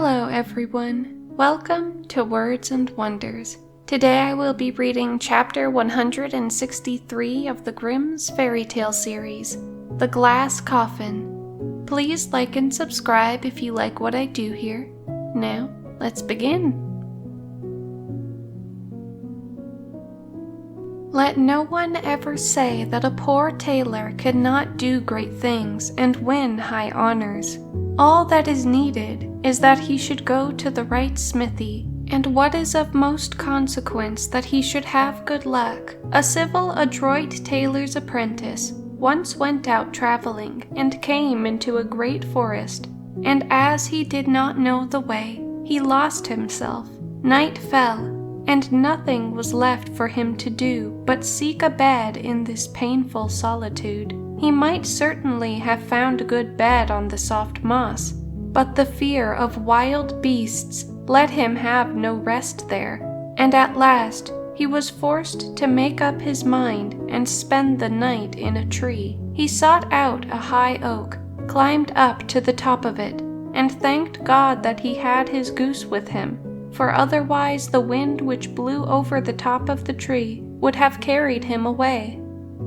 Hello everyone, welcome to Words and Wonders. Today I will be reading chapter 163 of the Grimm's Fairytale series, The Glass Coffin. Please like and subscribe if you like what I do here. Now, let's begin. Let no one ever say that a poor tailor cannot do great things and win high honors. All that is needed is that he should go to the right smithy, and what is of most consequence that he should have good luck. A civil, adroit tailor's apprentice once went out traveling and came into a great forest, and as he did not know the way, he lost himself. Night fell, and nothing was left for him to do but seek a bed in this painful solitude. He might certainly have found a good bed on the soft moss, but the fear of wild beasts let him have no rest there, and at last he was forced to make up his mind and spend the night in a tree. He sought out a high oak, climbed up to the top of it, and thanked God that he had his goose with him, for otherwise the wind which blew over the top of the tree would have carried him away.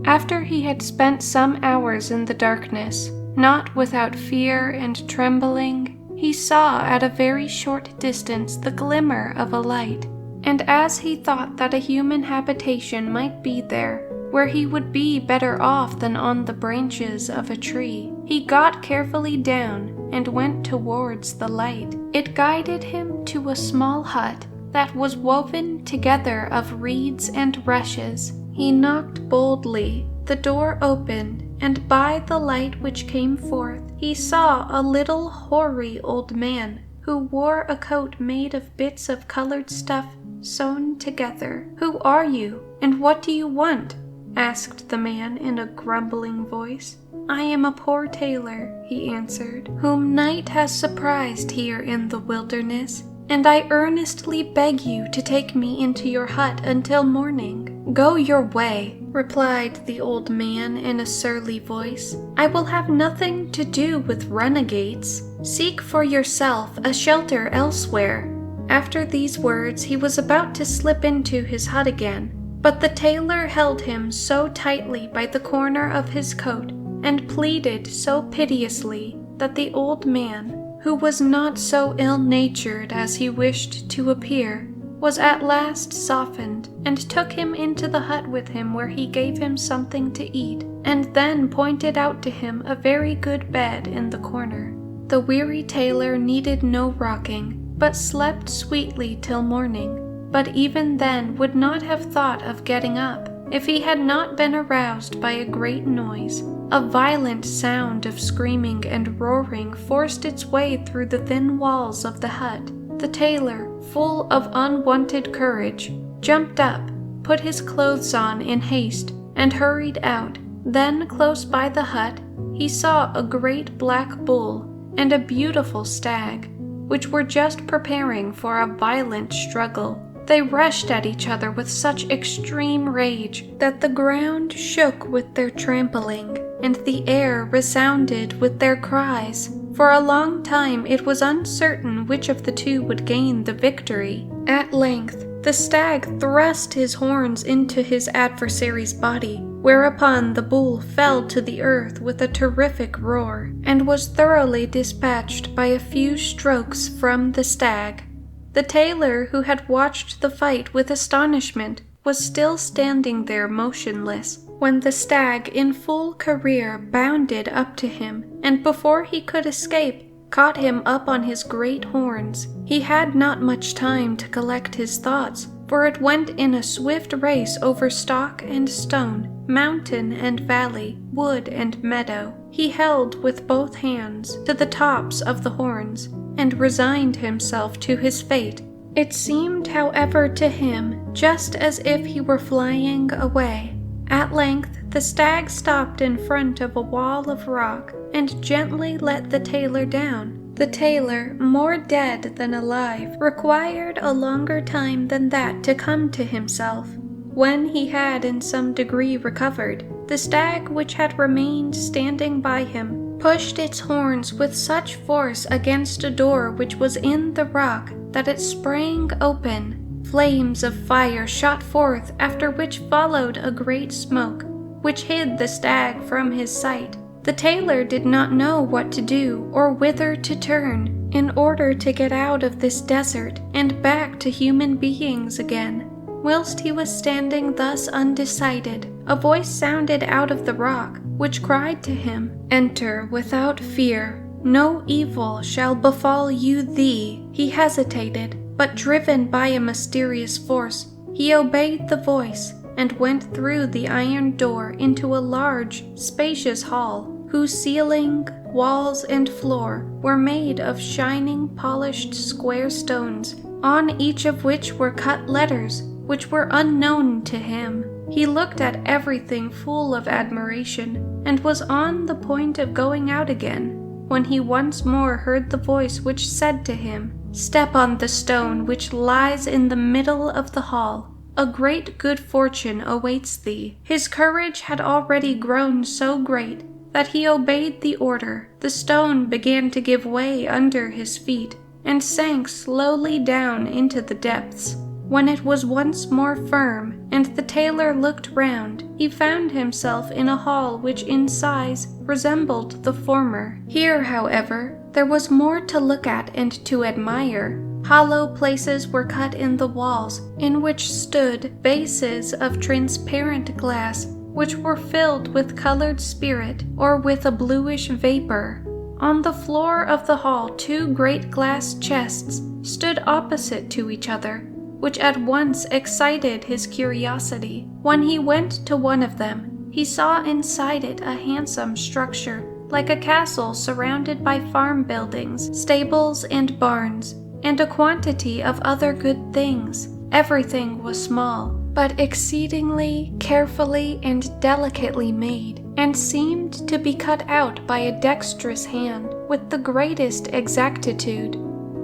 After he had spent some hours in the darkness, not without fear and trembling, he saw at a very short distance the glimmer of a light, and as he thought that a human habitation might be there, where he would be better off than on the branches of a tree, he got carefully down and went towards the light. It guided him to a small hut that was woven together of reeds and rushes. He knocked boldly, the door opened, and by the light which came forth, he saw a little hoary old man who wore a coat made of bits of colored stuff sewn together. "Who are you, and what do you want?" asked the man in a grumbling voice. "I am a poor tailor," he answered, "whom night has surprised here in the wilderness, and I earnestly beg you to take me into your hut until morning." "Go your way," replied the old man in a surly voice. "I will have nothing to do with renegades. Seek for yourself a shelter elsewhere." After these words he was about to slip into his hut again, but the tailor held him so tightly by the corner of his coat and pleaded so piteously that the old man, who was not so ill-natured as he wished to appear, was at last softened, and took him into the hut with him, where he gave him something to eat, and then pointed out to him a very good bed in the corner. The weary tailor needed no rocking, but slept sweetly till morning, but even then would not have thought of getting up if he had not been aroused by a great noise. A violent sound of screaming and roaring forced its way through the thin walls of the hut. The tailor, full of unwonted courage, jumped up, put his clothes on in haste, and hurried out. Then, close by the hut, he saw a great black bull and a beautiful stag, which were just preparing for a violent struggle. They rushed at each other with such extreme rage that the ground shook with their trampling, and the air resounded with their cries. For a long time it was uncertain which of the two would gain the victory. At length, the stag thrust his horns into his adversary's body, whereupon the bull fell to the earth with a terrific roar, and was thoroughly dispatched by a few strokes from the stag. The tailor, who had watched the fight with astonishment, was still standing there motionless, when the stag in full career bounded up to him, and before he could escape, caught him up on his great horns. He had not much time to collect his thoughts, for it went in a swift race over stock and stone, mountain and valley, wood and meadow. He held with both hands to the tops of the horns, and resigned himself to his fate. It seemed, however, to him just as if he were flying away. At length the stag stopped in front of a wall of rock, and gently let the tailor down. The tailor, more dead than alive, required a longer time than that to come to himself. When he had in some degree recovered, the stag, which had remained standing by him, pushed its horns with such force against a door which was in the rock that it sprang open. Flames of fire shot forth, after which followed a great smoke, which hid the stag from his sight. The tailor did not know what to do or whither to turn in order to get out of this desert and back to human beings again. Whilst he was standing thus undecided, a voice sounded out of the rock, which cried to him, "Enter without fear. No evil shall befall you thee." He hesitated, but driven by a mysterious force, he obeyed the voice and went through the iron door into a large, spacious hall, whose ceiling, walls, and floor were made of shining, polished square stones, on each of which were cut letters which were unknown to him. He looked at everything full of admiration, and was on the point of going out again, when he once more heard the voice which said to him, "Step on the stone which lies in the middle of the hall. A great good fortune awaits thee." His courage had already grown so great that he obeyed the order. The stone began to give way under his feet, and sank slowly down into the depths. When it was once more firm, and the tailor looked round, he found himself in a hall which in size resembled the former. Here, however, there was more to look at and to admire. Hollow places were cut in the walls, in which stood vases of transparent glass, which were filled with colored spirit or with a bluish vapor. On the floor of the hall 2 great glass chests stood opposite to each other, which at once excited his curiosity. When he went to one of them, he saw inside it a handsome structure, like a castle surrounded by farm buildings, stables, and barns, and a quantity of other good things. Everything was small, but exceedingly carefully and delicately made, and seemed to be cut out by a dexterous hand with the greatest exactitude.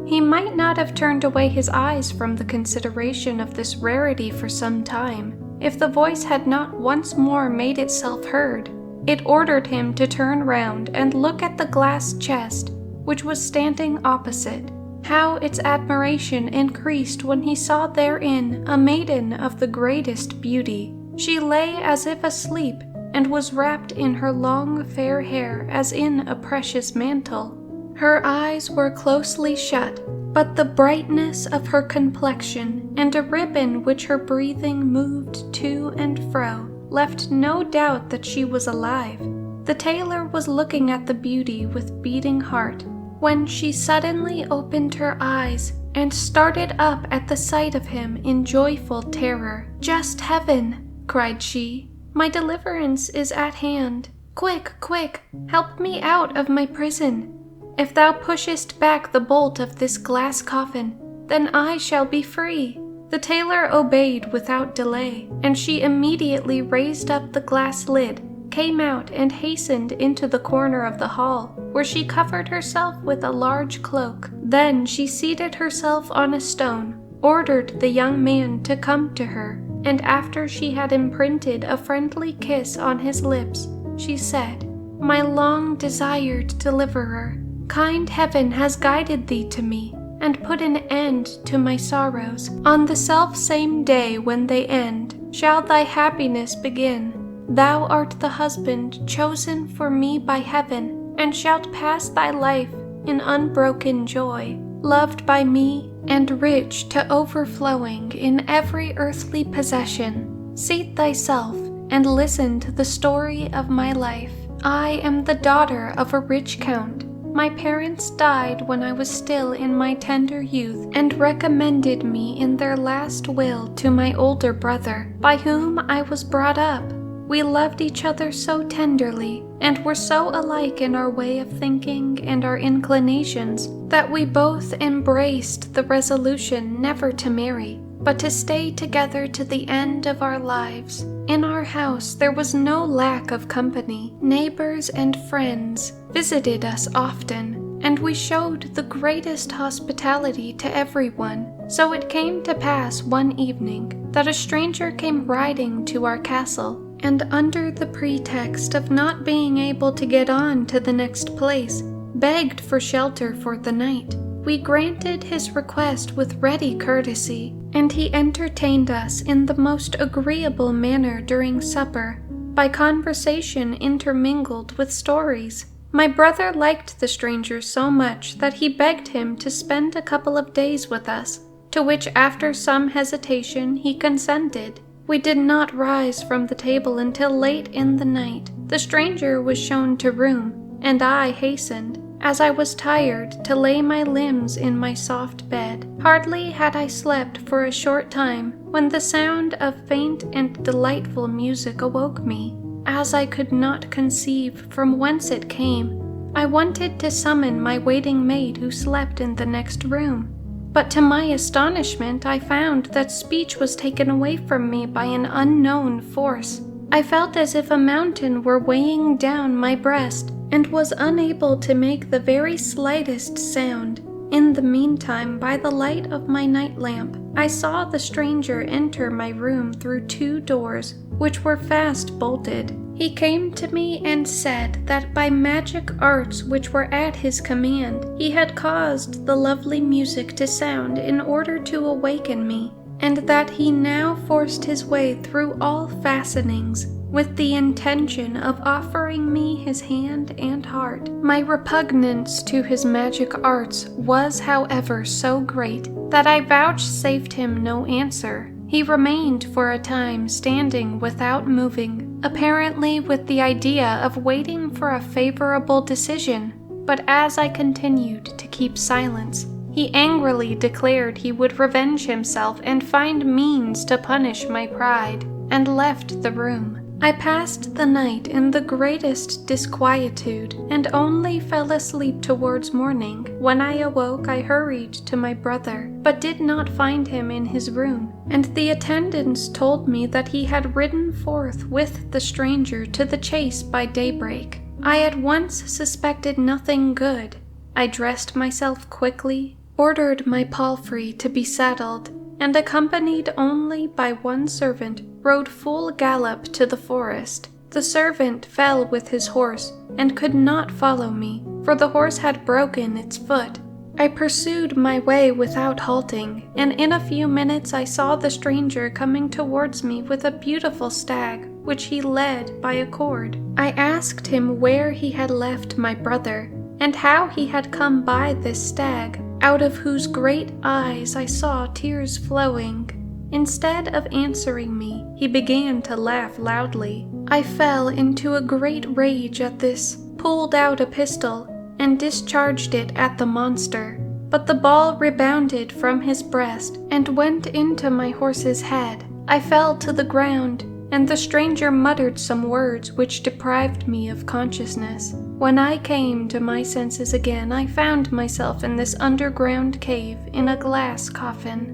He might not have turned away his eyes from the consideration of this rarity for some time, if the voice had not once more made itself heard. It ordered him to turn round and look at the glass chest, which was standing opposite. How its admiration increased when he saw therein a maiden of the greatest beauty. She lay as if asleep, and was wrapped in her long fair hair as in a precious mantle. Her eyes were closely shut, but the brightness of her complexion and a ribbon which her breathing moved to and fro left no doubt that she was alive. The tailor was looking at the beauty with beating heart, when she suddenly opened her eyes and started up at the sight of him in joyful terror. "Just heaven!" cried she. "My deliverance is at hand. Quick, quick, help me out of my prison. If thou pushest back the bolt of this glass coffin, then I shall be free." The tailor obeyed without delay, and she immediately raised up the glass lid, came out, and hastened into the corner of the hall, where she covered herself with a large cloak. Then she seated herself on a stone, ordered the young man to come to her, and after she had imprinted a friendly kiss on his lips, she said, "My long-desired deliverer, kind heaven has guided thee to me, and put an end to my sorrows. On the self-same day when they end, shall thy happiness begin. Thou art the husband chosen for me by heaven, and shalt pass thy life in unbroken joy, loved by me, and rich to overflowing in every earthly possession. Seat thyself, and listen to the story of my life. I am the daughter of a rich count. My parents died when I was still in my tender youth, and recommended me in their last will to my older brother, by whom I was brought up. We loved each other so tenderly, and were so alike in our way of thinking and our inclinations, that we both embraced the resolution never to marry, but to stay together to the end of our lives. In our house there was no lack of company. Neighbors and friends visited us often, and we showed the greatest hospitality to everyone. So it came to pass one evening that a stranger came riding to our castle, and under the pretext of not being able to get on to the next place, begged for shelter for the night. We granted his request with ready courtesy, and he entertained us in the most agreeable manner during supper, by conversation intermingled with stories. My brother liked the stranger so much that he begged him to spend a couple of days with us, to which after some hesitation he consented. We did not rise from the table until late in the night. The stranger was shown to room, and I hastened, as I was tired, to lay my limbs in my soft bed. Hardly had I slept for a short time when the sound of faint and delightful music awoke me. As I could not conceive from whence it came, I wanted to summon my waiting maid who slept in the next room. But to my astonishment, I found that speech was taken away from me by an unknown force. I felt as if a mountain were weighing down my breast, and was unable to make the very slightest sound. In the meantime, by the light of my night lamp, I saw the stranger enter my room through 2 doors, which were fast bolted. He came to me and said that by magic arts which were at his command, he had caused the lovely music to sound in order to awaken me, and that he now forced his way through all fastenings, with the intention of offering me his hand and heart. My repugnance to his magic arts was, however, so great that I vouchsafed him no answer. He remained for a time standing without moving, apparently with the idea of waiting for a favorable decision, but as I continued to keep silence, he angrily declared he would revenge himself and find means to punish my pride, and left the room. I passed the night in the greatest disquietude, and only fell asleep towards morning. When I awoke, I hurried to my brother, but did not find him in his room, and the attendants told me that he had ridden forth with the stranger to the chase by daybreak. I at once suspected nothing good. I dressed myself quickly, ordered my palfrey to be saddled, and accompanied only by one servant, rode full gallop to the forest. The servant fell with his horse, and could not follow me, for the horse had broken its foot. I pursued my way without halting, and in a few minutes I saw the stranger coming towards me with a beautiful stag, which he led by a cord. I asked him where he had left my brother, and how he had come by this stag, out of whose great eyes I saw tears flowing. Instead of answering me, he began to laugh loudly. I fell into a great rage at this, pulled out a pistol, and discharged it at the monster. But the ball rebounded from his breast and went into my horse's head. I fell to the ground, and the stranger muttered some words which deprived me of consciousness. When I came to my senses again, I found myself in this underground cave in a glass coffin.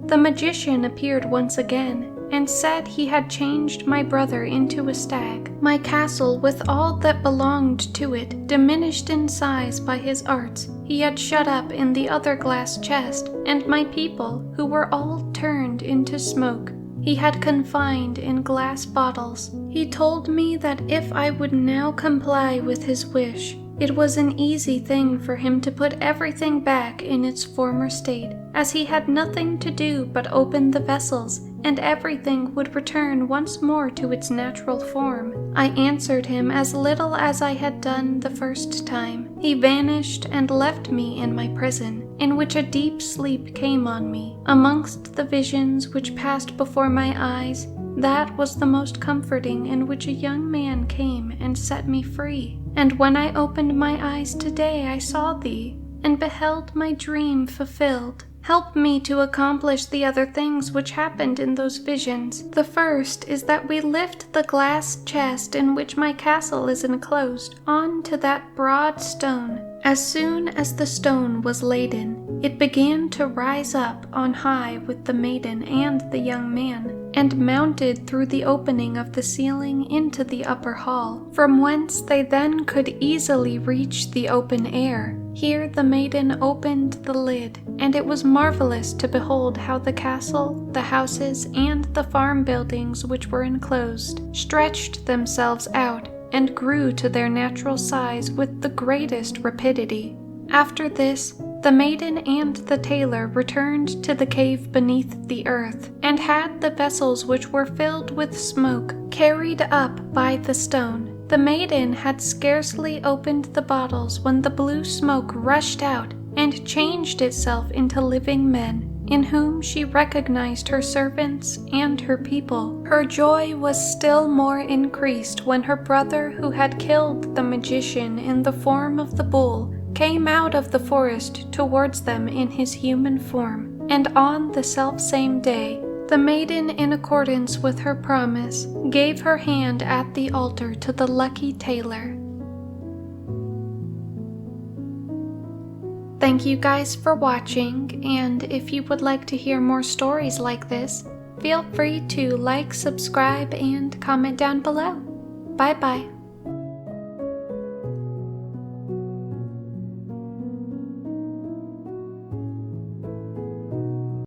The magician appeared once again, and said he had changed my brother into a stag. My castle, with all that belonged to it, diminished in size by his arts, he had shut up in the other glass chest, and my people, who were all turned into smoke, he had confined in glass bottles. He told me that if I would now comply with his wish, it was an easy thing for him to put everything back in its former state, as he had nothing to do but open the vessels, and everything would return once more to its natural form. I answered him as little as I had done the first time. He vanished and left me in my prison, in which a deep sleep came on me. Amongst the visions which passed before my eyes, that was the most comforting in which a young man came and set me free. And when I opened my eyes today, I saw thee, and beheld my dream fulfilled. Help me to accomplish the other things which happened in those visions. The first is that we lift the glass chest in which my castle is enclosed on to that broad stone. As soon as the stone was laden, it began to rise up on high with the maiden and the young man, and mounted through the opening of the ceiling into the upper hall, from whence they then could easily reach the open air. Here the maiden opened the lid, and it was marvelous to behold how the castle, the houses, and the farm buildings which were enclosed stretched themselves out and grew to their natural size with the greatest rapidity. After this, the maiden and the tailor returned to the cave beneath the earth, and had the vessels which were filled with smoke carried up by the stone. The maiden had scarcely opened the bottles when the blue smoke rushed out and changed itself into living men, in whom she recognized her servants and her people. Her joy was still more increased when her brother, who had killed the magician in the form of the bull, came out of the forest towards them in his human form. And on the selfsame day, the maiden, in accordance with her promise, gave her hand at the altar to the lucky tailor. Thank you guys for watching, and if you would like to hear more stories like this, feel free to like, subscribe, and comment down below. Bye bye.